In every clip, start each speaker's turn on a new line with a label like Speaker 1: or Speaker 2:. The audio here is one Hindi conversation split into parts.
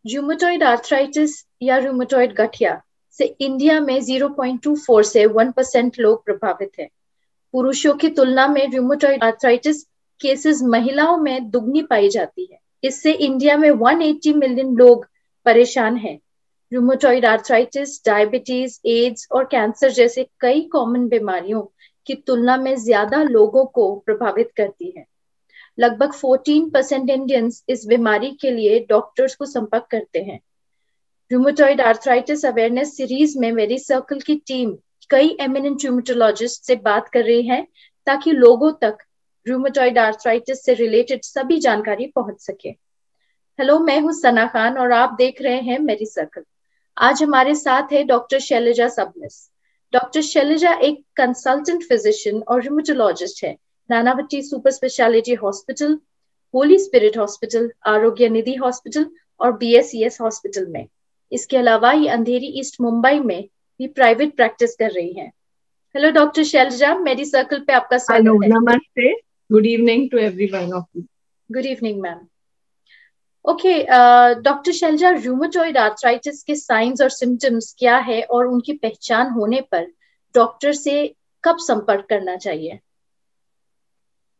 Speaker 1: रूमेटॉइड आर्थराइटिस या रूमेटॉइड गठिया से इंडिया में 0.24 से 1% लोग प्रभावित हैं। पुरुषों की तुलना में रूमेटॉइड आर्थराइटिस केसेस महिलाओं में दुगनी पाई जाती है। इससे इंडिया में 180 मिलियन लोग परेशान हैं। रूमेटॉइड आर्थराइटिस डायबिटीज, एड्स और कैंसर जैसे कई कॉमन बीमारियों की तुलना में ज्यादा लोगों को प्रभावित करती है। लगभग 14% इंडियंस इस बीमारी के लिए डॉक्टर्स को संपर्क करते हैं। रूमेटॉइड आर्थराइटिस अवेयरनेस सीरीज में मेरी सर्कल की टीम कई एमिनेंट रूमेटोलॉजिस्ट से बात कर रही है ताकि लोगों तक रूमेटॉइड आर्थराइटिस से रिलेटेड सभी जानकारी पहुंच सके। हेलो, मैं हूं सना खान और आप देख रहे हैं मेरी सर्कल। आज हमारे साथ है डॉक्टर शैलजा सबनिस। डॉक्टर शैलजा एक कंसल्टेंट फिजिशियन और रूमेटोलॉजिस्ट है Nanavati super speciality hospital, Holi spirit hospital, आरोग्य निधि हॉस्पिटल और BSES हॉस्पिटल में। इसके अलावा ये अंधेरी ईस्ट मुंबई में भी प्राइवेट प्रैक्टिस कर रही हैं। हेलो डॉक्टर शैलजा, मेरी सर्कल पे आपका स्वागत है।
Speaker 2: नमस्ते, good evening to everyone of you.
Speaker 1: Good evening ma'am. Okay doctor Shailaja, rheumatoid arthritis के साइंस और सिम्टम्स क्या है और उनकी पहचान होने पर डॉक्टर से कब संपर्क करना चाहिए?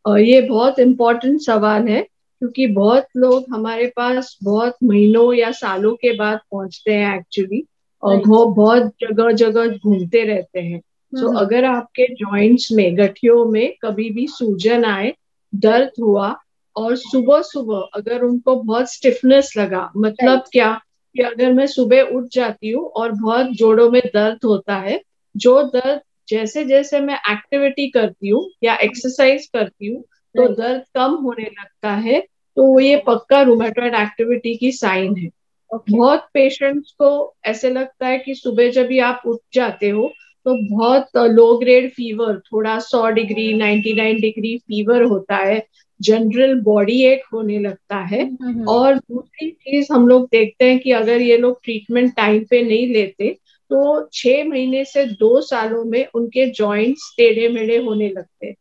Speaker 2: ये बहुत इम्पोर्टेंट सवाल है क्योंकि बहुत लोग हमारे पास बहुत महीनों या सालों के बाद पहुंचते हैं एक्चुअली, और बहुत जगह जगह घूमते रहते हैं। तो अगर आपके जॉइंट्स में, गठियों में कभी भी सूजन आए, दर्द हुआ और सुबह सुबह अगर उनको बहुत स्टिफनेस लगा, मतलब क्या कि अगर मैं सुबह उठ जाती हूँ और बहुत जोड़ों में दर्द होता है, जो दर्द जैसे जैसे मैं एक्टिविटी करती हूँ या एक्सरसाइज करती हूँ तो दर्द कम होने लगता है, तो ये पक्का रूमेटॉइड एक्टिविटी की साइन है। बहुत पेशेंट्स को ऐसे लगता है कि सुबह जब भी आप उठ जाते हो तो बहुत लो ग्रेड फीवर, थोड़ा 100 डिग्री 99 डिग्री फीवर होता है, जनरल बॉडी एक होने लगता है। और दूसरी चीज हम लोग देखते हैं कि अगर ये लोग ट्रीटमेंट टाइम पे नहीं लेते तो 6 महीने से 2 सालों में उनके जॉइंट्स टेढ़े मेढ़े होने लगते हैं।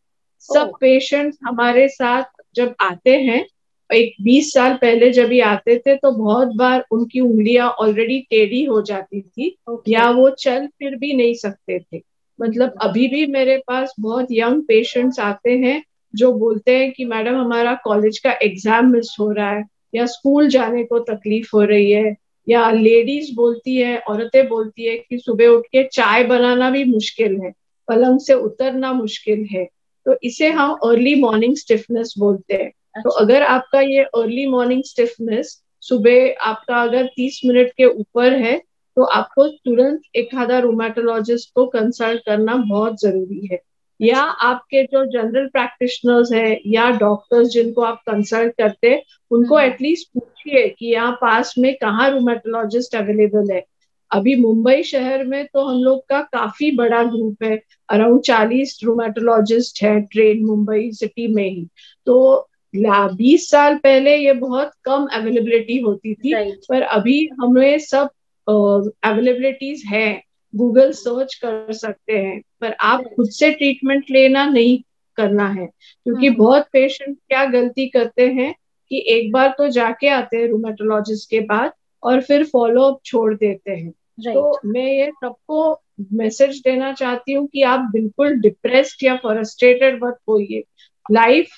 Speaker 2: सब पेशेंट्स हमारे साथ जब आते हैं, एक 20 साल पहले जब भी आते थे तो बहुत बार उनकी उंगलियां ऑलरेडी टेढ़ी हो जाती थी या वो चल फिर भी नहीं सकते थे। मतलब अभी भी मेरे पास बहुत यंग पेशेंट्स आते हैं जो बोलते हैं कि मैडम हमारा कॉलेज का एग्जाम मिस हो रहा है या स्कूल जाने को तकलीफ हो रही है, या लेडीज बोलती है, औरतें बोलती है कि सुबह उठ के चाय बनाना भी मुश्किल है, पलंग से उतरना मुश्किल है। तो इसे हम अर्ली मॉर्निंग स्टिफनेस बोलते हैं। तो अगर आपका ये अर्ली मॉर्निंग स्टिफनेस सुबह आपका अगर 30 मिनट के ऊपर है तो आपको तुरंत एक आधा रूमेटोलॉजिस्ट को कंसल्ट करना बहुत जरूरी है। या आपके जो जनरल प्रैक्टिशनर्स है या डॉक्टर्स जिनको आप कंसल्ट करते हैं उनको एटलीस्ट पूछिए कि यहाँ पास में कहाँ रूमेटोलॉजिस्ट अवेलेबल है। अभी मुंबई शहर में तो हम लोग का काफी बड़ा ग्रुप है, अराउंड 40 रूमेटोलॉजिस्ट है ट्रेन मुंबई सिटी में ही। तो 20 साल पहले ये बहुत कम अवेलेबिलिटी होती थी, पर अभी हमें सब अवेलेबिलिटीज है, गूगल सर्च कर सकते हैं, पर आप खुद से ट्रीटमेंट लेना नहीं करना है। क्योंकि बहुत पेशेंट क्या गलती करते हैं कि एक बार तो जाके आते हैं रूमेटोलॉजिस्ट के बाद और फिर फॉलो अप छोड़ देते हैं। तो मैं ये सबको मैसेज देना चाहती हूँ कि आप बिल्कुल डिप्रेस्ड या फ्रस्ट्रेटेड मत होइए। लाइफ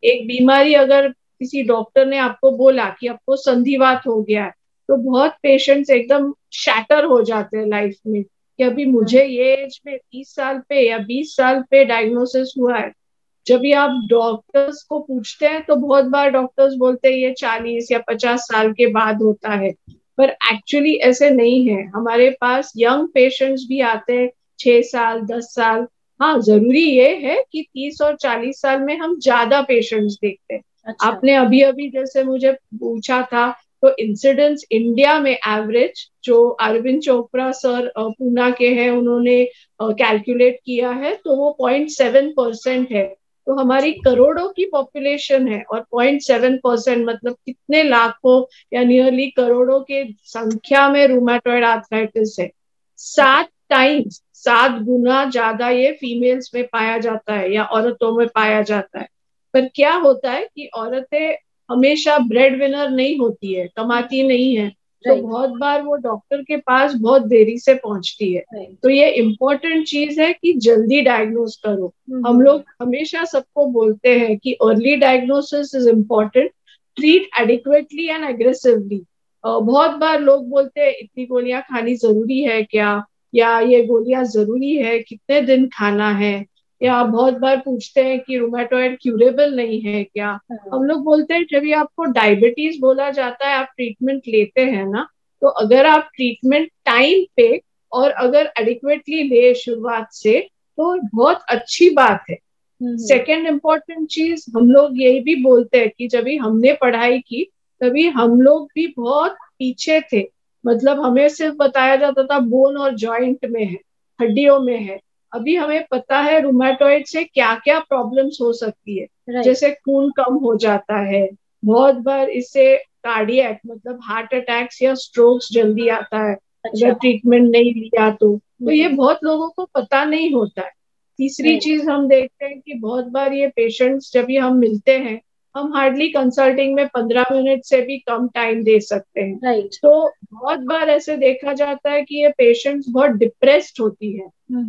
Speaker 2: एक बीमारी अगर किसी डॉक्टर ने आपको बोला कि आपको संधिवात हो गया है तो बहुत पेशेंट्स एकदम शैटर हो जाते हैं लाइफ में कि अभी मुझे ये एज में 30 साल पे या 20 साल पे डायग्नोसिस हुआ है। जब भी आप डॉक्टर्स को पूछते हैं तो बहुत बार डॉक्टर्स बोलते हैं ये 40 या 50 साल के बाद होता है, पर एक्चुअली ऐसे नहीं है। हमारे पास यंग पेशेंट्स भी आते हैं, 6 साल 10 साल। हाँ, जरूरी ये है कि 30 और 40 साल में हम ज्यादा पेशेंट्स देखते हैं। आपने अभी अभी जैसे मुझे पूछा था, तो इंसिडेंस इंडिया में एवरेज जो अरविंद चोपड़ा सर पूना के हैं उन्होंने कैलकुलेट किया है तो वो 0.7% है। तो हमारी करोड़ों की पॉपुलेशन है और 0.7% मतलब कितने लाखों या नियरली करोड़ों के संख्या में रूमेटॉइड आर्थराइटिस है। 7 गुना ज्यादा ये फीमेल्स में पाया जाता है या औरतों में पाया जाता है। पर क्या होता है कि औरतें हमेशा ब्रेड विनर नहीं होती है, कमाती नहीं है, तो बहुत बार वो डॉक्टर के पास बहुत देरी से पहुंचती है। तो ये इम्पोर्टेंट चीज है कि जल्दी डायग्नोज करो। हम लोग हमेशा सबको बोलते हैं कि early diagnosis is important, treat adequately and aggressively. बहुत बार लोग बोलते हैं इतनी गोलियां खानी जरूरी है क्या, या ये गोलियां जरूरी है, कितने दिन खाना है, या बहुत बार पूछते हैं कि रूमेटॉइड क्यूरेबल नहीं है क्या। हम लोग बोलते हैं जब भी आपको डायबिटीज बोला जाता है आप ट्रीटमेंट लेते हैं ना, तो अगर आप ट्रीटमेंट टाइम पे और अगर एडिक्वेटली ले शुरुआत से तो बहुत अच्छी बात है। सेकेंड इम्पोर्टेंट चीज हम लोग यही भी बोलते हैं कि जब भी हमने पढ़ाई की तभी हम लोग भी बहुत पीछे थे। मतलब हमें सिर्फ बताया जाता था बोन और जॉइंट में है, हड्डियों में है। अभी हमें पता है रूमेटॉइड से क्या क्या प्रॉब्लम्स हो सकती है। जैसे खून कम हो जाता है, बहुत बार इससे कार्डियक मतलब हार्ट अटैक्स या स्ट्रोक्स जल्दी आता है अगर ट्रीटमेंट नहीं लिया तो ये बहुत लोगों को पता नहीं होता है। तीसरी चीज हम देखते हैं कि बहुत बार ये पेशेंट्स जब भी हम मिलते हैं, हम हार्डली कंसल्टिंग में 15 मिनट से भी कम टाइम दे सकते हैं। तो बहुत बार ऐसे देखा जाता है कि ये पेशेंट्स बहुत डिप्रेस्ड होती है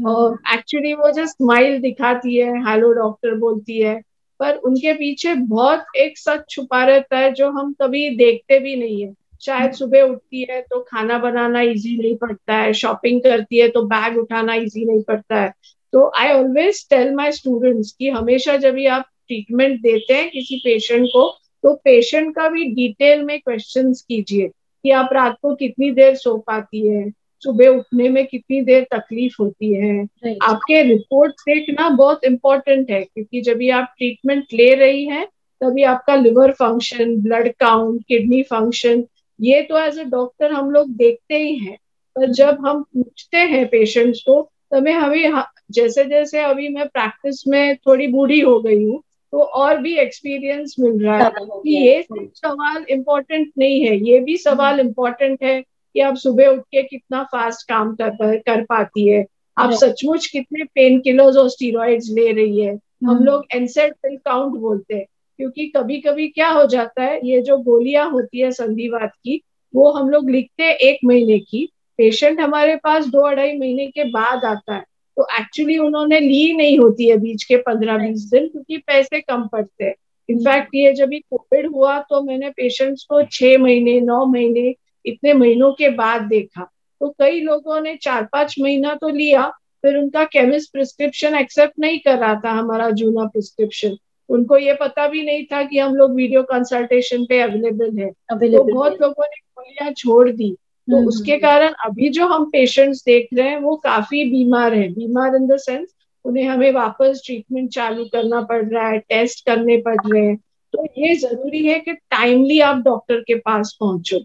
Speaker 2: और एक्चुअली वो जस्ट स्माइल दिखाती है, हेलो डॉक्टर बोलती है, पर उनके पीछे बहुत एक सच छुपा रहता है जो हम कभी देखते भी नहीं है। शायद सुबह उठती है तो खाना बनाना इजी नहीं पड़ता है, शॉपिंग करती है तो बैग उठाना इजी नहीं पड़ता है। तो I always tell my students कि हमेशा जब भी आप ट्रीटमेंट देते हैं किसी पेशेंट को तो पेशेंट का भी डिटेल में क्वेश्चंस कीजिए कि आप रात को कितनी देर सो पाती है, सुबह उठने में कितनी देर तकलीफ होती है। आपके रिपोर्ट देखना बहुत इंपॉर्टेंट है क्योंकि जब भी आप ट्रीटमेंट ले रही हैं तभी आपका liver function, blood count, kidney function, ये तो एज ए डॉक्टर हम लोग देखते ही हैं। पर जब हम पूछते हैं पेशेंट्स को तभी हमें जैसे जैसे अभी मैं प्रैक्टिस में थोड़ी बूढ़ी हो गई हूँ तो और भी एक्सपीरियंस मिल रहा है कि ये सिर्फ सवाल इम्पोर्टेंट नहीं है, ये भी सवाल इम्पोर्टेंट है कि आप सुबह उठ के कितना फास्ट काम कर पाती है, आप सचमुच कितने पेन किलर्स और स्टीरॉइड्स ले रही है। हम लोग एनसेड पिल काउंट बोलते हैं क्योंकि कभी कभी क्या हो जाता है, ये जो गोलियां होती है संधिवात की वो हम लोग लिखते हैं 1 महीने की, पेशेंट हमारे पास 2-2.5 महीने के बाद आता है तो एक्चुअली उन्होंने ली नहीं होती है बीच के 15-20 दिन क्योंकि पैसे कम पड़ते हैं। इनफैक्ट ये जब भी कोविड हुआ तो मैंने पेशेंट्स को 6 महीने 9 महीने इतने महीनों के बाद देखा। तो कई लोगों ने 4-5 महीना तो लिया, फिर उनका केमिस्ट प्रिस्क्रिप्शन एक्सेप्ट नहीं कर रहा था हमारा जूना प्रिस्क्रिप्शन, उनको ये पता भी नहीं था कि हम लोग वीडियो कंसल्टेशन पे अवेलेबल है, तो बहुत लोगों ने गोलियां छोड़ दी। तो उसके कारण अभी जो हम पेशेंट्स देख रहे हैं वो काफी बीमार हैं, बीमार इन द सेंस उन्हें हमें वापस ट्रीटमेंट चालू करना पड़ रहा है, टेस्ट करने पड़ रहे हैं। तो ये जरूरी है कि टाइमली आप डॉक्टर के पास पहुंचो,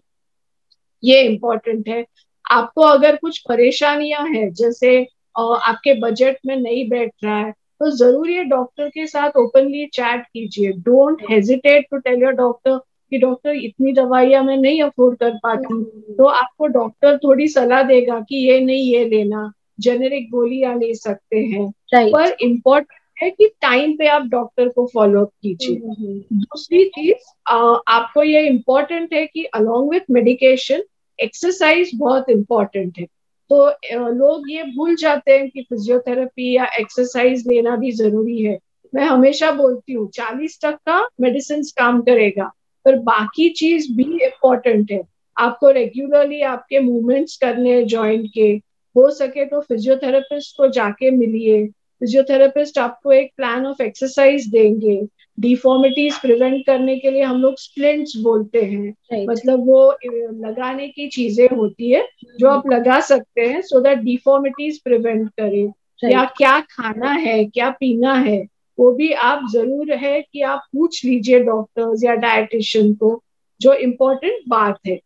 Speaker 2: ये इम्पोर्टेंट है। आपको अगर कुछ परेशानियां हैं जैसे आपके बजट में नहीं बैठ रहा है तो जरूर ये डॉक्टर के साथ ओपनली चैट कीजिए। Don't hesitate to tell your doctor कि डॉक्टर इतनी दवाइयां मैं नहीं अफोर्ड कर पाती, तो आपको डॉक्टर थोड़ी सलाह देगा कि ये नहीं ये लेना, जेनेरिक गोलियां ले सकते हैं। पर इम्पोर्टेंट है कि टाइम पे आप डॉक्टर को फॉलो अप कीजिए। दूसरी चीज आपको ये इम्पोर्टेंट है कि अलोंग विथ मेडिकेशन एक्सरसाइज बहुत इम्पोर्टेंट है। तो लोग ये भूल जाते हैं कि फिजियोथेरेपी या एक्सरसाइज लेना भी जरूरी है। मैं हमेशा बोलती हूँ 40% मेडिसिन काम करेगा पर बाकी चीज भी इम्पोर्टेंट है। आपको रेगुलरली आपके मूवमेंट्स करने हैं जॉइंट के, हो सके तो फिजियोथेरेपिस्ट को जाके मिलिए, फिजियोथेरेपिस्ट आपको एक प्लान ऑफ एक्सरसाइज देंगे। डिफॉर्मिटीज प्रिवेंट करने के लिए हम लोग स्प्लिंट्स बोलते हैं, मतलब वो लगाने की चीजें होती है जो आप लगा सकते हैं सो दैट डिफॉर्मिटीज प्रिवेंट करें। या क्या खाना है क्या पीना है वो भी आप जरूर है कि आप पूछ लीजिए डॉक्टर्स या डायटिशियन को, जो इम्पोर्टेंट बात है।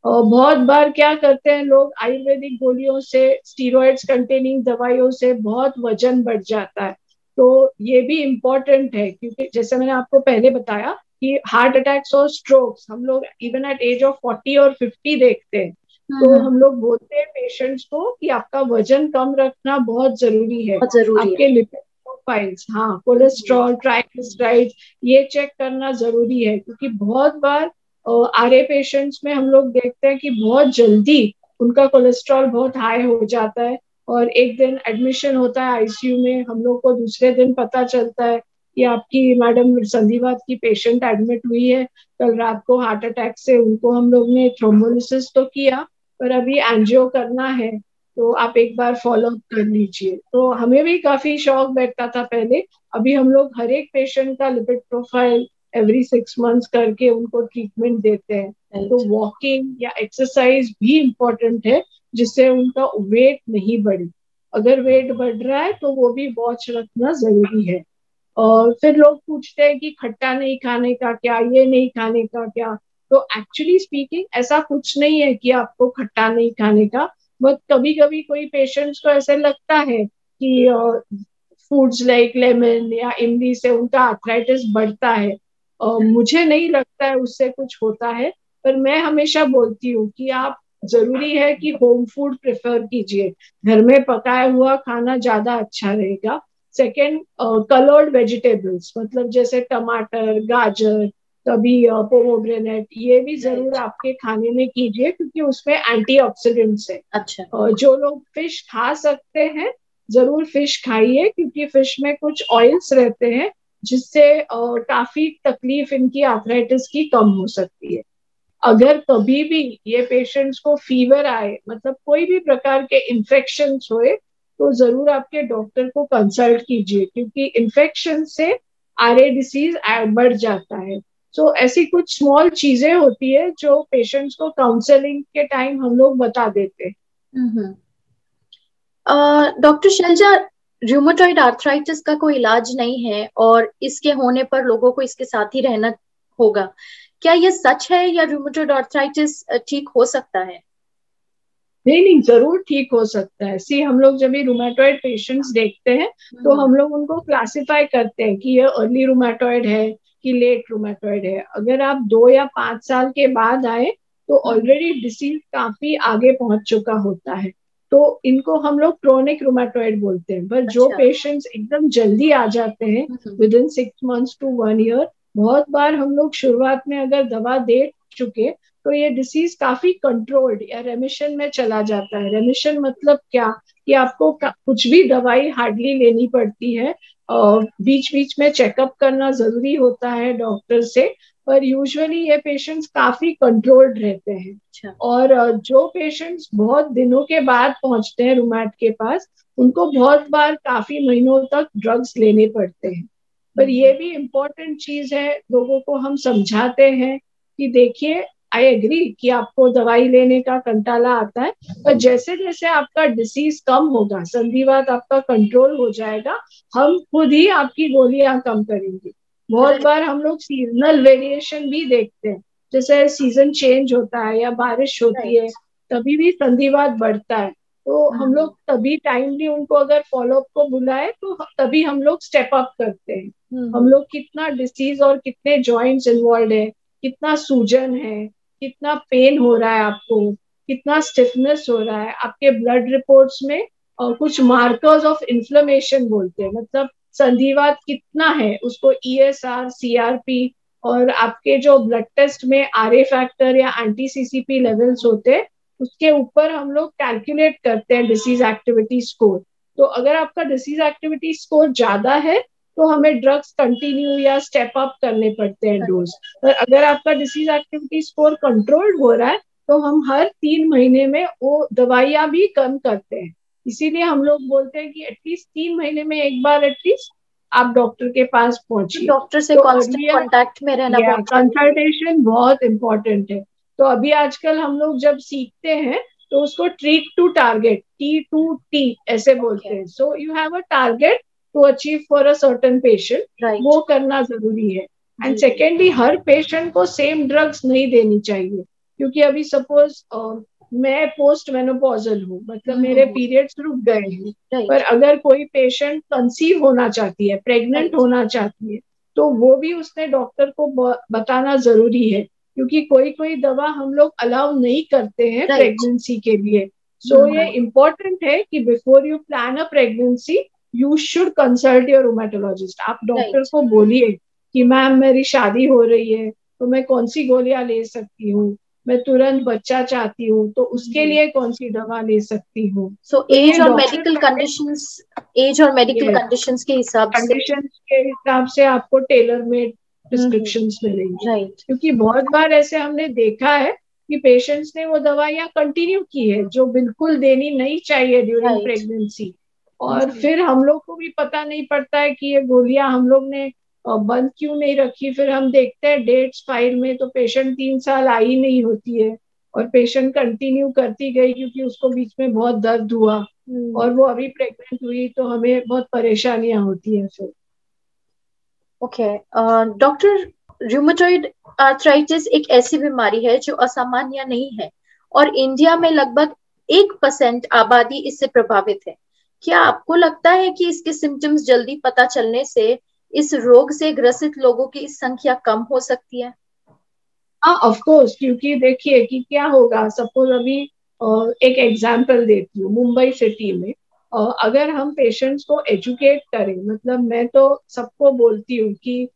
Speaker 2: और बहुत बार क्या करते हैं लोग, आयुर्वेदिक गोलियों से, स्टीरॉइड्स कंटेनिंग दवाइयों से बहुत वजन बढ़ जाता है। तो ये भी इम्पोर्टेंट है क्योंकि जैसे मैंने आपको पहले बताया कि हार्ट अटैक्स और स्ट्रोक्स हम लोग इवन एट एज ऑफ 40 और 50 देखते हैं। तो हम लोग बोलते हैं पेशेंट्स को कि आपका वजन कम रखना बहुत जरूरी है, आपके लिपिड प्रोफाइल्स, हाँ, कोलेस्ट्रॉल, ट्राइग्लिसराइड्स, ये चेक करना जरूरी है क्योंकि बहुत बार RA पेशेंट्स में हम लोग देखते हैं कि बहुत जल्दी उनका कोलेस्ट्रॉल बहुत हाई हो जाता है और एक दिन एडमिशन होता है आईसीयू में, हम लोग को दूसरे दिन पता चलता है कि आपकी मैडम संधिवात की पेशेंट एडमिट हुई है, कल रात को हार्ट अटैक से। उनको हम लोग ने थ्रोम्बोलिसिस तो किया पर अभी एंजियो करना है, तो आप एक बार फॉलो अप कर लीजिए। तो हमें भी काफी शौक बैठता था पहले, अभी हम लोग हर एक पेशेंट का लिपिड प्रोफाइल एवरी 6 मंथ्स करके उनको ट्रीटमेंट देते हैं। तो वॉकिंग या एक्सरसाइज भी इम्पोर्टेंट है जिससे उनका वेट नहीं बढ़े। अगर वेट बढ़ रहा है तो वो भी वॉच रखना जरूरी है। और फिर लोग पूछते हैं कि खट्टा नहीं खाने का क्या, ये नहीं खाने का क्या। तो एक्चुअली स्पीकिंग ऐसा कुछ नहीं है कि आपको खट्टा नहीं खाने का, बट कभी कभी कोई पेशेंट्स को ऐसे लगता है कि फूड्स लाइक लेमन या इमली से उनका आर्थराइटिस बढ़ता है। मुझे नहीं लगता है उससे कुछ होता है, पर मैं हमेशा बोलती हूँ कि आप जरूरी है कि होम फूड प्रेफर कीजिए, घर में पकाया हुआ खाना ज्यादा अच्छा रहेगा। सेकेंड, कलर्ड वेजिटेबल्स मतलब जैसे टमाटर, गाजर, कभी पोमोग्रेनेट, ये भी जरूर आपके खाने में कीजिए क्योंकि उसमें एंटीऑक्सीडेंट्स है।
Speaker 1: अच्छा।
Speaker 2: जो लोग फिश खा सकते हैं जरूर फिश खाइए क्योंकि फिश में कुछ ऑयल्स रहते हैं जिससे काफी तकलीफ इनकी आर्थराइटिस की कम हो सकती है। अगर कभी भी ये पेशेंट्स को फीवर आए, मतलब कोई भी प्रकार के इन्फेक्शन होए, तो जरूर आपके डॉक्टर को कंसल्ट कीजिए क्योंकि इन्फेक्शन से RA डिसीज बढ़ जाता है। तो ऐसी कुछ स्मॉल चीजें होती है जो पेशेंट्स को काउंसलिंग के टाइम हम लोग बता देते हैं।
Speaker 1: डॉक्टर शैलजा, रूमेटॉइड आर्थराइटिस का कोई इलाज नहीं है और इसके होने पर लोगों को इसके साथ ही रहना होगा, क्या यह सच है या रूमेटॉइड आर्थराइटिस ठीक हो सकता है?
Speaker 2: नहीं नहीं, जरूर ठीक हो सकता है। सी हम लोग जब भी रूमेटॉइड पेशेंट्स देखते हैं तो हम लोग उनको क्लासिफाई करते हैं कि ये अर्ली रूमेटॉइड है कि लेट रूमेटॉइड है। अगर आप 2 या 5 साल के बाद आए तो ऑलरेडी डिसीज काफी आगे पहुंच चुका होता है, तो इनको हम लोग क्रोनिक रूमेटॉइड बोलते हैं। पर जो पेशेंट्स एकदम जल्दी आ जाते हैं within 6 months to 1 year, बहुत बार हम लोग शुरुआत में अगर दवा दे चुके तो ये डिसीज काफी कंट्रोल्ड या रेमिशन में चला जाता है। रेमिशन मतलब क्या, कि आपको कुछ भी दवाई हार्डली लेनी पड़ती है, बीच बीच में चेकअप करना जरूरी होता है डॉक्टर से, पर यूजुअली ये पेशेंट्स काफी कंट्रोल्ड रहते हैं। और जो पेशेंट्स बहुत दिनों के बाद पहुंचते हैं रूमेट के पास, उनको बहुत बार काफी महीनों तक ड्रग्स लेने पड़ते हैं। पर ये भी इम्पोर्टेंट चीज है, लोगों को हम समझाते हैं कि देखिए, आई एग्री कि आपको दवाई लेने का कंटाला आता है, पर जैसे जैसे आपका डिसीज कम होगा, संधिवात आपका कंट्रोल हो जाएगा, हम खुद ही आपकी गोलियां कम करेंगे। बहुत बार हम लोग सीजनल वेरिएशन भी देखते हैं, जैसे सीजन चेंज होता है या बारिश होती है तभी भी संधिवात बढ़ता है। तो हम लोग तभी टाइमली उनको अगर फॉलोअप को बुलाए तो तभी हम लोग स्टेप अप करते हैं। हम लोग कितना डिसीज और कितने जॉइंट्स इन्वॉल्व है, कितना सूजन है, कितना पेन हो रहा है आपको, कितना स्टिफनेस हो रहा है, आपके ब्लड रिपोर्ट्स में कुछ मार्कर्स ऑफ इन्फ्लेमेशन बोलते हैं, मतलब संधिवात कितना है उसको ESR, CRP और आपके जो ब्लड टेस्ट में RA फैक्टर या एंटी CCP लेवल्स होते हैं उसके ऊपर हम लोग कैलकुलेट करते हैं डिसीज एक्टिविटी स्कोर। तो अगर आपका डिसीज एक्टिविटी स्कोर ज्यादा है तो हमें ड्रग्स कंटिन्यू या स्टेप अप करने पड़ते हैं डोज। पर अगर आपका डिसीज एक्टिविटी स्कोर कंट्रोल्ड हो रहा है तो हम हर 3 महीने में वो दवाइयां भी कम करते हैं। इसीलिए हम लोग बोलते हैं कि एटलीस्ट 3 महीने में एक बार एटलीस्ट आप डॉक्टर के पास पहुंचिए।
Speaker 1: डॉक्टर से कांस्टेंट कांटेक्ट में रहना बहुत
Speaker 2: कंसल्टेशन बहुत इंपॉर्टेंट है। तो अभी आजकल हम लोग जब सीखते हैं तो उसको ट्रीट टू टारगेट, T2T ऐसे बोलते हैं। So you have a target to achieve for a certain patient, वो करना जरूरी है। एंड सेकेंडली, हर पेशेंट को सेम ड्रग्स नहीं देनी चाहिए, क्योंकि अभी सपोज मैं पोस्ट मेनोपॉजल हूँ, मतलब मेरे पीरियड्स रुक गए हैं, पर अगर कोई पेशेंट कंसीव होना चाहती है, प्रेग्नेंट होना चाहती है, तो वो भी उसने डॉक्टर को बताना जरूरी है, क्योंकि कोई कोई दवा हम लोग अलाउ नहीं करते हैं प्रेगनेंसी के लिए। सो ये इम्पोर्टेंट है कि before you plan a pregnancy you should consult your rheumatologist. आप डॉक्टर को बोलिए कि मैम मेरी शादी हो रही है, तो मैं कौन सी गोलियां ले सकती हूँ, मैं तुरंत बच्चा चाहती हूँ तो उसके लिए कौन सी दवा ले सकती हूँ।
Speaker 1: सो
Speaker 2: तो ये
Speaker 1: एज और
Speaker 2: डॉक्टर
Speaker 1: मेडिकल कंडीशंस, एज और मेडिकल कंडीशंस के हिसाब से
Speaker 2: कंडीशन के हिसाब से आपको टेलर मेड प्रिस्क्रिप्शंस मिलेंगी।
Speaker 1: राइट।
Speaker 2: क्योंकि बहुत बार ऐसे हमने देखा है कि पेशेंट्स ने वो दवाइयाँ कंटिन्यू की है जो बिल्कुल देनी नहीं चाहिए ड्यूरिंग
Speaker 1: राइट।
Speaker 2: प्रेगनेंसी, और फिर हम लोग को भी पता नहीं पड़ता है कि ये गोलियां हम लोग ने बंद क्यों नहीं रखी। फिर हम देखते हैं डेट्स फाइल में तो पेशेंट 3 साल आई नहीं होती है और पेशेंट कंटिन्यू करती गई क्योंकि उसको बीच में बहुत दर्द हुआ और वो अभी प्रेग्नेंट हुई, तो हमें बहुत परेशानियां होती है फिर।
Speaker 1: ओके डॉक्टर, रूमेटॉइड आर्थराइटिस एक ऐसी बीमारी है जो असामान्य नहीं है और इंडिया में लगभग 1% आबादी इससे प्रभावित है। क्या आपको लगता है कि इसके सिम्टम्स जल्दी पता चलने से इस रोग से ग्रसित लोगों की संख्या कम हो सकती है?
Speaker 2: हाँ ऑफ कोर्स, क्योंकि देखिए कि क्या होगा, सपोज अभी एक एग्जांपल देती हूँ, मुंबई सिटी में अगर हम पेशेंट्स को एजुकेट करें, मतलब मैं तो सबको बोलती हूँ कि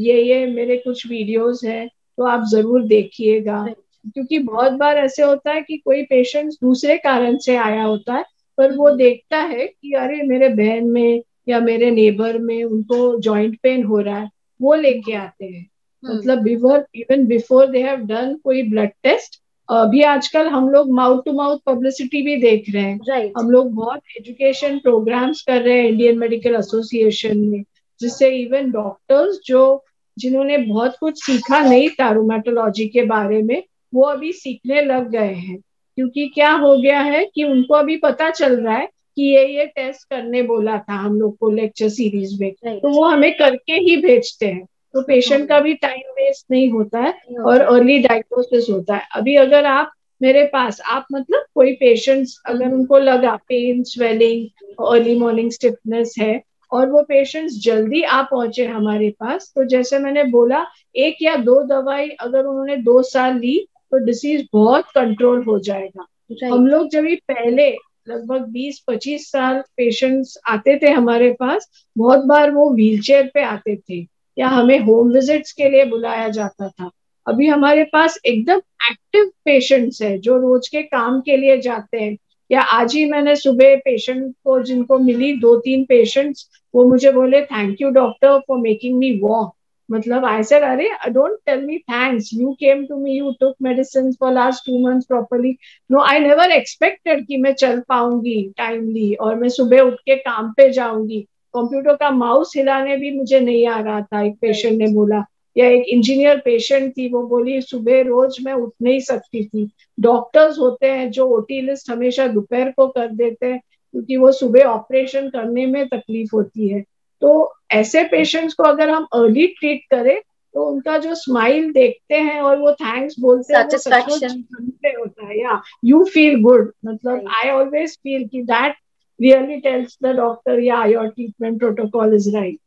Speaker 2: ये मेरे कुछ वीडियोस हैं तो आप जरूर देखिएगा। क्योंकि बहुत बार ऐसे होता है कि कोई पेशेंट दूसरे कारण से आया होता है पर वो देखता है कि अरे मेरे बहन में या मेरे नेबर में उनको जॉइंट पेन हो रहा है, वो लेके आते हैं। मतलब before, even before they have done कोई ब्लड टेस्ट। अभी आजकल हम लोग माउथ टू माउथ पब्लिसिटी भी देख रहे हैं।
Speaker 1: राइट।
Speaker 2: हम लोग बहुत एजुकेशन प्रोग्राम्स कर रहे हैं इंडियन मेडिकल एसोसिएशन में, जिससे इवन डॉक्टर्स जो जिन्होंने बहुत कुछ सीखा नहीं था रूमेटोलॉजी के बारे में, वो अभी सीखने लग गए हैं। क्योंकि क्या हो गया है कि उनको अभी पता चल रहा है कि ये टेस्ट करने बोला था हम लोग को लेक्चर सीरीज में, तो वो हमें करके ही भेजते हैं। तो पेशेंट का भी टाइम वेस्ट नहीं होता है और अर्ली डायग्नोसिस होता है। अभी अगर आप मेरे पास, आप मतलब कोई पेशेंट्स अगर उनको लगा pain, swelling, early morning stiffness है और वो पेशेंट्स जल्दी आ पहुंचे हमारे पास, तो जैसे मैंने बोला 1 या 2 दवाई अगर उन्होंने 2 साल ली तो डिसीज बहुत कंट्रोल हो जाएगा। हम लोग जब पहले लगभग 20-25 साल पेशेंट्स आते थे हमारे पास, बहुत बार वो व्हीलचेयर पे आते थे या हमें होम विजिट्स के लिए बुलाया जाता था। अभी हमारे पास एकदम एक्टिव पेशेंट्स है जो रोज के काम के लिए जाते हैं। या आज ही मैंने सुबह पेशेंट को जिनको मिली 2-3 पेशेंट्स, वो मुझे बोले thank you doctor for making me walk. मतलब आई सेड अरे don't tell me thanks, you came to me, you took medicine for last 2 months properly. No, I never expected कि मैं चल पाऊंगी टाइमली और मैं सुबह उठ के काम पे जाऊंगी। कंप्यूटर का माउस हिलाने भी मुझे नहीं आ रहा था, एक पेशेंट ने बोला। या एक इंजीनियर पेशेंट थी, वो बोली सुबह रोज मैं उठ नहीं सकती थी। डॉक्टर्स होते हैं जो ओटी लिस्ट हमेशा दोपहर को कर देते हैं क्योंकि वो सुबह ऑपरेशन करने में तकलीफ होती है। तो ऐसे पेशेंट्स को अगर हम अर्ली ट्रीट करें तो उनका जो स्माइल देखते हैं और वो थैंक्स बोलते हैं, वो सचमुच मन से होता है। या यू फील गुड, मतलब आई ऑलवेज फील कि that really tells the doctor, yeah, your treatment protocol is right.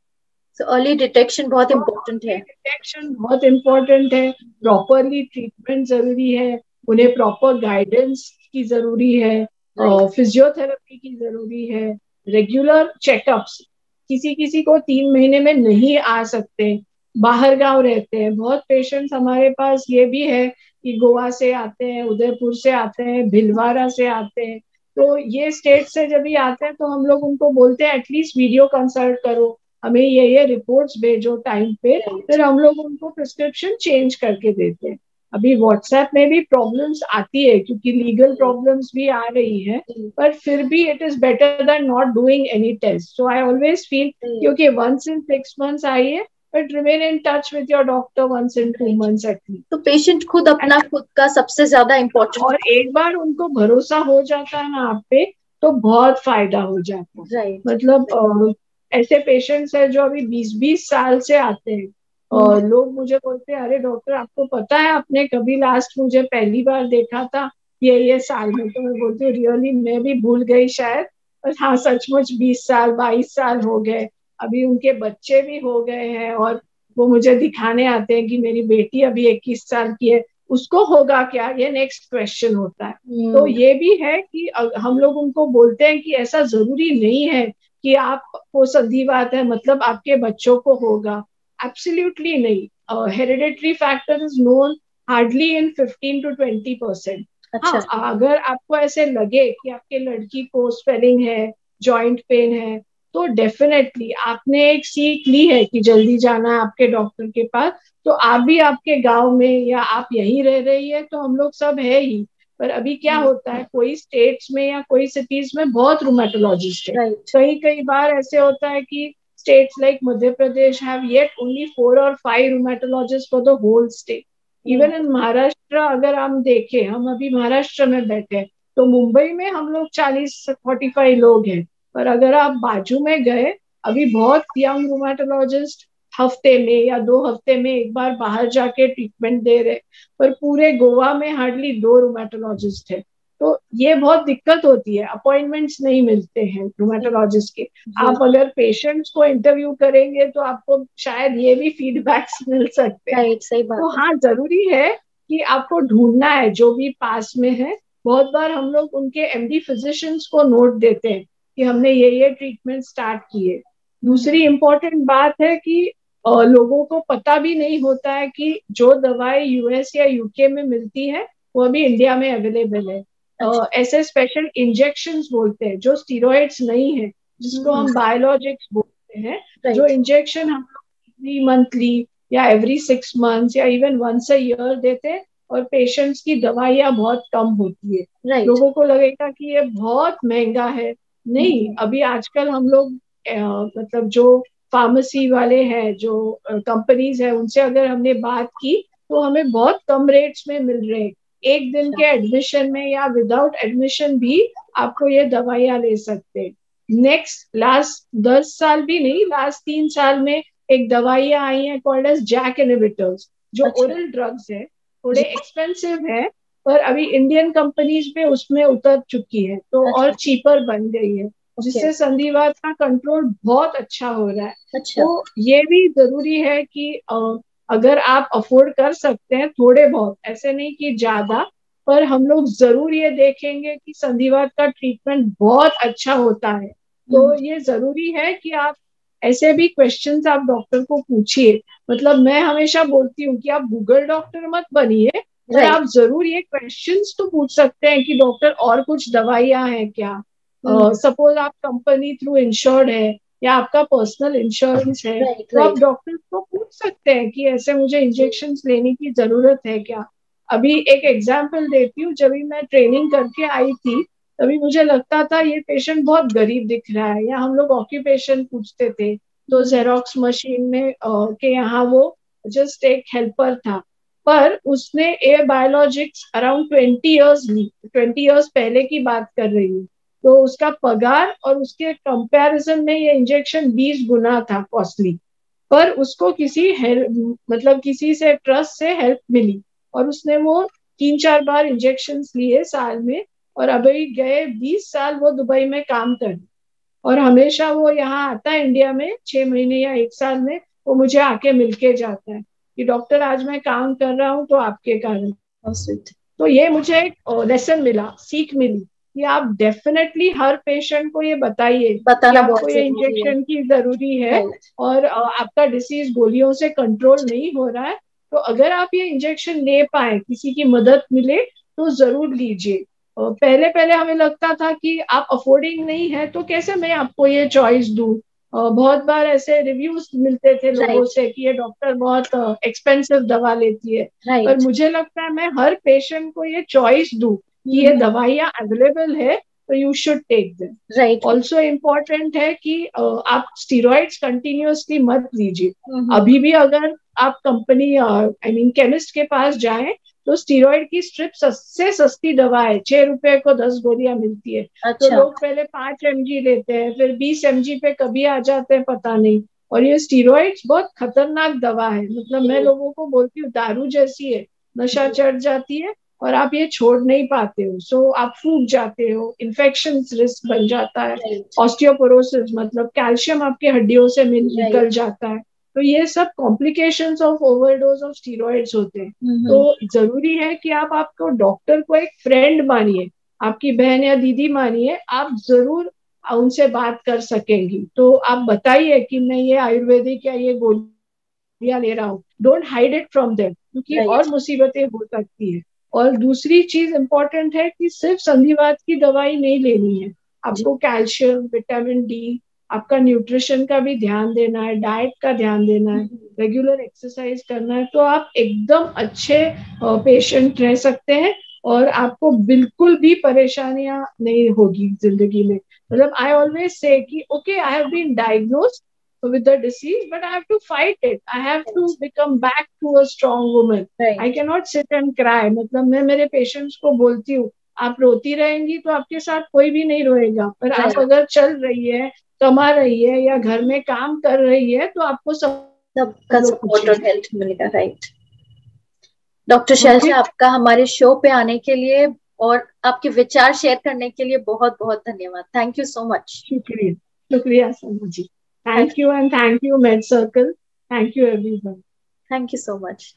Speaker 1: So early detection बहुत important है।
Speaker 2: डिटेक्शन बहुत इम्पोर्टेंट है, प्रॉपरली ट्रीटमेंट जरूरी है, उन्हें प्रॉपर गाइडेंस की जरूरी है, फिजियोथेरेपी की जरूरी है, रेगुलर चेकअप्स। किसी किसी को 3 महीने में नहीं आ सकते, बाहर गांव रहते हैं। बहुत पेशेंट्स हमारे पास ये भी है कि गोवा से आते हैं, उदयपुर से आते हैं, भिलवाड़ा से आते हैं। तो ये स्टेट से जब भी आते हैं तो हम लोग उनको बोलते हैं एटलीस्ट वीडियो कंसल्ट करो, हमें ये रिपोर्ट्स भेजो टाइम पे, फिर हम लोग उनको प्रिस्क्रिप्शन चेंज करके देते हैं। अभी व्हाट्सएप में भी प्रॉब्लम्स आती है क्योंकि लीगल प्रॉब्लम्स भी आ रही है, पर फिर भी it is better than not doing any test. So I always feel क्योंकि वंस इन 6 मंथ्स आइए, but remain in touch with your doctor once in 2 months at least.
Speaker 1: तो पेशेंट खुद अपना खुद का सबसे ज्यादा इम्पोर्टेंट,
Speaker 2: और एक बार उनको भरोसा हो जाता है ना आप पे तो बहुत फायदा हो जाता है। मतलब ऐसे पेशेंट्स है जो अभी 20-20 साल से आते हैं और लोग मुझे बोलते हैं अरे डॉक्टर आपको पता है आपने कभी लास्ट मुझे पहली बार देखा था ये साल में। तो मैं बोलती हूँ रियली मैं भी भूल गई शायद, पर हाँ सचमुच 20 साल 22 साल हो गए। अभी उनके बच्चे भी हो गए हैं और वो मुझे दिखाने आते हैं कि मेरी बेटी अभी 21 साल की है, उसको होगा क्या, ये नेक्स्ट क्वेश्चन होता है। तो ये भी है कि हम लोग उनको बोलते हैं कि ऐसा जरूरी नहीं है कि आपको संधिवात है मतलब आपके बच्चों को होगा, एब्सोल्युटली नहीं। Hereditary factor is known hardly in 15 to 20%।
Speaker 1: अच्छा।
Speaker 2: हाँ, अगर आपको ऐसे लगे कि आपके लड़की को स्वेलिंग है, जॉइंट पेन है, तो डेफिनेटली आपने एक सीख ली है कि जल्दी जाना है आपके डॉक्टर के पास, तो आप भी आपके गांव में या आप यहीं रह रही है तो हम लोग सब है ही। पर अभी क्या होता है, कोई स्टेट्स में या कोई सिटीज में बहुत रूमेटोलॉजिस्ट है।
Speaker 1: राइट।
Speaker 2: कई कई बार ऐसे होता है कि states like Madhya Pradesh have yet only 4 or 5 rheumatologists for the whole state. Even in Maharashtra अगर हम देखें, हम अभी महाराष्ट्र में बैठे हैं, तो मुंबई में हम लोग 40-45 लोग हैं, पर अगर आप बाजू में गए, अभी बहुत यंग रूमेटोलॉजिस्ट हफ्ते में या 2 हफ्ते में एक बार बाहर जाके ट्रीटमेंट दे रहे, पर पूरे गोवा में हार्डली 2 रूमेटोलॉजिस्ट है। तो ये बहुत दिक्कत होती है, अपॉइंटमेंट्स नहीं मिलते हैं रूमेटोलॉजिस्ट के। आप अगर पेशेंट्स को इंटरव्यू करेंगे तो आपको शायद ये भी फीडबैक्स मिल सकते हैं।
Speaker 1: राइट, सही बात
Speaker 2: तो
Speaker 1: है।
Speaker 2: हाँ, जरूरी है कि आपको ढूंढना है जो भी पास में है। बहुत बार हम लोग उनके एमडी फिजिशियंस को नोट देते हैं कि हमने ये ट्रीटमेंट स्टार्ट किए। दूसरी इम्पोर्टेंट बात है कि लोगों को पता भी नहीं होता है कि जो दवाई यूएस या यूके में मिलती है वो अभी इंडिया में अवेलेबल है। ऐसे स्पेशल इंजेक्शंस बोलते हैं जो स्टीरॉइड्स नहीं है, जिसको हम बायोलॉजिक्स बोलते हैं, जो इंजेक्शन हम मंथली या एवरी 6 months या इवन वंस अ ईयर देते हैं, और पेशेंट्स की दवाइयाँ बहुत कम होती है। लोगों को लगेगा कि ये बहुत महंगा है, नहीं। अभी आजकल हम लोग मतलब जो फार्मेसी वाले हैं, जो कंपनीज है, उनसे अगर हमने बात की तो हमें बहुत कम रेट्स में मिल रहे हैं। एक दिन के एडमिशन में या विदाउट एडमिशन भी आपको ये दवाइयाँ ले सकते हैं। लास्ट 10 साल भी नहीं, लास्ट 3 साल में एक दवाइयाँ आई हैं कॉल्ड एज जैक इनहिबिटर्स, जो ओरल ड्रग्स है, थोड़े एक्सपेंसिव है, पर अभी इंडियन कंपनीज में उसमें उतर चुकी है, तो और चीपर बन गई है, जिससे संधिवात का कंट्रोल बहुत अच्छा हो रहा है। तो ये भी जरूरी है कि अगर आप अफोर्ड कर सकते हैं थोड़े बहुत, ऐसे नहीं कि ज्यादा, पर हम लोग जरूर ये देखेंगे कि संधिवात का ट्रीटमेंट बहुत अच्छा होता है। तो ये जरूरी है कि आप ऐसे भी क्वेश्चंस आप डॉक्टर को पूछिए। मतलब मैं हमेशा बोलती हूँ कि आप गूगल डॉक्टर मत बनिए, पर आप जरूर ये क्वेश्चंस तो पूछ सकते हैं कि डॉक्टर और कुछ दवाइयाँ हैं क्या। सपोज आप कंपनी थ्रू इंश्योर्ड है या आपका पर्सनल इंश्योरेंस है, तो आप डॉक्टर को पूछ सकते हैं कि ऐसे मुझे इंजेक्शन लेने की जरूरत है क्या। अभी एक एग्जाम्पल देती हूँ, जब मैं ट्रेनिंग करके आई थी तभी मुझे लगता था ये पेशेंट बहुत गरीब दिख रहा है, या हम लोग ऑक्यूपेशन पूछते थे तो जेरोक्स मशीन में के यहाँ वो जस्ट एक हेल्पर था, पर उसने ए बायोलॉजिक्स अराउंड 20 years ली। 20 years पहले की बात कर रही हूँ। तो उसका पगार और उसके कंपैरिजन में ये इंजेक्शन 20 गुना था कॉस्टली, पर उसको किसी मतलब किसी से ट्रस्ट से हेल्प मिली, और उसने वो 3-4 बार इंजेक्शन लिए साल में, और अभी गए 20 साल वो दुबई में काम कर, और हमेशा वो यहाँ आता है इंडिया में 6 महीने या 1 साल में, वो मुझे आके मिलके जाता है कि डॉक्टर आज मैं काम कर रहा हूँ तो आपके कारण। तो ये मुझे एक लेसन मिला, सीख मिली कि आप डेफिनेटली हर पेशेंट को ये बताइए कि आपको ये इंजेक्शन की जरूरी है, और आपका डिसीज गोलियों से कंट्रोल नहीं हो रहा है, तो अगर आप ये इंजेक्शन ले पाए, किसी की मदद मिले, तो जरूर लीजिए। पहले पहले हमें लगता था कि आप अफोर्डिंग नहीं है तो कैसे मैं आपको ये चॉइस दूं। बहुत बार ऐसे रिव्यूज मिलते थे लोगों से कि ये डॉक्टर बहुत एक्सपेंसिव दवा लेती है, पर मुझे लगता है मैं हर पेशेंट को ये चॉइस दूं कि ये दवाइयाँ अवेलेबल है, तो you should take them. Also important है कि आप स्टीरॉइड्स कंटिन्यूअसली मत लीजिए। अभी भी अगर आप कंपनी आई मीन केमिस्ट के पास जाएं तो स्टीरॉइड की स्ट्रिप से सस्ती दवा है, 6 रुपए को 10 गोलियां मिलती है। तो लोग पहले 5 mg लेते हैं, फिर 20 mg पे कभी आ जाते हैं पता नहीं। और ये स्टीरॉइड्स बहुत खतरनाक दवा है, मतलब मैं लोगों को बोलती हूँ दारू जैसी है, नशा चढ़ जाती है और आप ये छोड़ नहीं पाते हो, सो आप फूक जाते हो, इन्फेक्शन रिस्क बन जाता है, ऑस्टियोपोरोसिस मतलब कैल्शियम आपके हड्डियों से निकल जाता है। तो ये सब complications of overdose of steroids होते हैं। तो जरूरी है कि आप आपको डॉक्टर को एक फ्रेंड मानिए, आपकी बहन या दीदी मानिए, आप जरूर उनसे बात कर सकेंगी। तो आप बताइए कि मैं ये आयुर्वेदिक या ये गोलियां ले रहा हूँ, don't hide it from them, क्योंकि और मुसीबतें हो सकती है। और दूसरी चीज इम्पोर्टेंट है कि सिर्फ संधिवात की दवाई नहीं लेनी है, आपको कैल्शियम, विटामिन डी, आपका न्यूट्रिशन का भी ध्यान देना है, डाइट का ध्यान देना है, रेगुलर एक्सरसाइज करना है, तो आप एकदम अच्छे पेशेंट रह सकते हैं और आपको बिल्कुल भी परेशानियां नहीं होगी जिंदगी में। मतलब आई ऑलवेज से कि okay, I have been diagnosed with the disease, but I have to fight it. I have to become back to a strong woman. I cannot sit and cry. मतलब मैं मेरे पेशेंट्स को बोलती हूँ, आप रोती रहेंगी तो आपके साथ कोई भी नहीं रोएगा, पर आप अगर चल रही है, कमा रही है या घर में काम कर रही है, तो आपको
Speaker 1: सबका सपोर्ट और हेल्प मिलेगा। राइट। डॉक्टर शैलजा, आपका हमारे शो पे आने के लिए और आपके विचार शेयर करने के लिए बहुत बहुत धन्यवाद। Thank you so much.
Speaker 2: शुक्रिया, शुक्रिया सना जी। Thank you, and thank you, Med Circle. Thank you, everyone.
Speaker 1: Thank you so much.